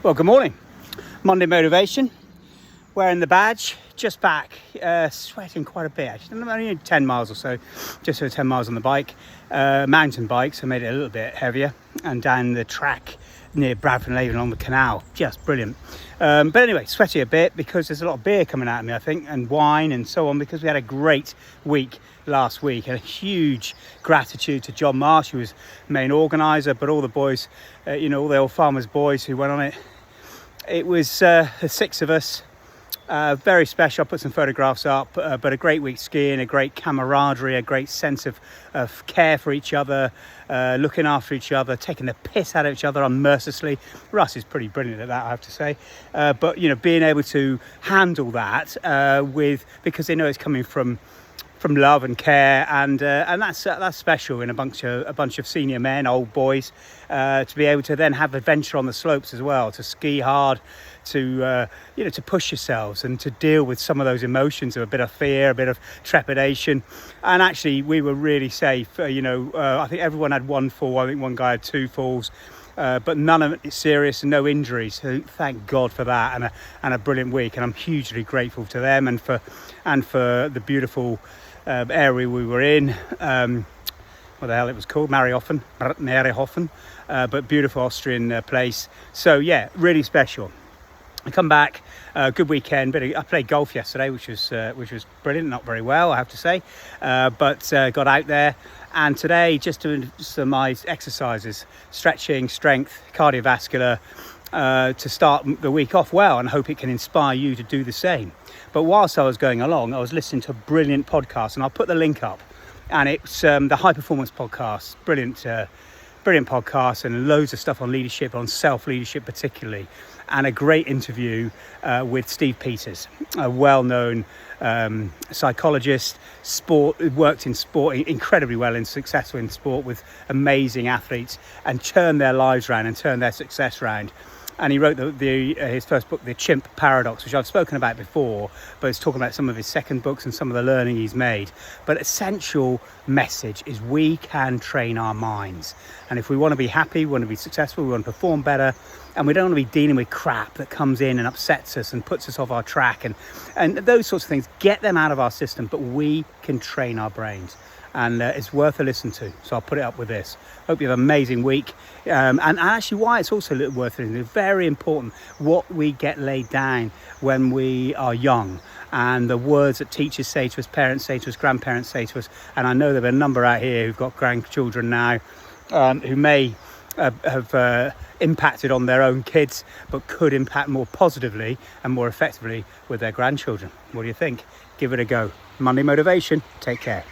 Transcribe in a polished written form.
Well, good morning. Monday motivation. Wearing the badge. Just back. Sweating quite a bit. Actually, only 10 miles or so. Just over 10 miles on the bike. Mountain bike, so made it a little bit heavier. And down the track near Bradford and Avon along the canal. Just brilliant. But anyway, sweaty a bit because there's a lot of beer coming out of me, I think, and wine and so on, because we had a great week last week. And a huge gratitude to John Marsh, who was main organiser, but all the boys, all the old farmers' boys who went on it. It was the six of us. Very special. I put some photographs up, but a great week skiing, a great camaraderie, a great sense of care for each other, looking after each other, taking the piss out of each other unmercilessly. Russ is pretty brilliant at that, I have to say. But being able to handle that because they know it's coming from love and care, and that's special in a bunch of senior men, old boys, to be able to then have adventure on the slopes as well, to ski hard, to push yourselves and to deal with some of those emotions of a bit of fear, a bit of trepidation. And actually we were really safe. I think everyone had one fall. I think one guy had two falls, but none of it serious and no injuries. So thank God for that, and a brilliant week. And I'm hugely grateful to them and for the beautiful area we were in. What the hell it was called? Marihofen, but beautiful Austrian place. So yeah, really special. I come back, good weekend. But I played golf yesterday, which was brilliant. Not very well, I have to say, but got out there. And today, just doing some exercises, stretching, strength, cardiovascular, to start the week off well, and hope it can inspire you to do the same. But whilst I was going along, I was listening to a brilliant podcast, and I'll put the link up. And it's the High Performance Podcast, brilliant podcast, and loads of stuff on leadership, on self-leadership particularly, and a great interview with Steve Peters, a well-known psychologist, worked in sport incredibly well and successful in sport with amazing athletes, and turned their lives around and turned their success around. And he wrote his first book, The Chimp Paradox, which I've spoken about before, but it's talking about some of his second books and some of the learning he's made. But essential message is we can train our minds. And if we want to be happy, we want to be successful, we want to perform better, and we don't want to be dealing with crap that comes in and upsets us and puts us off our track and those sorts of things, get them out of our system. But we can train our brains. And it's worth a listen to, so I'll put it up with this. Hope you have an amazing week, and actually why it's also worth listening. It's very important what we get laid down when we are young, and the words that teachers say to us, parents say to us, grandparents say to us. And I know there are a number out here who've got grandchildren now, who may have impacted on their own kids, but could impact more positively and more effectively with their grandchildren. What do you think? Give it a go. Monday motivation. Take care.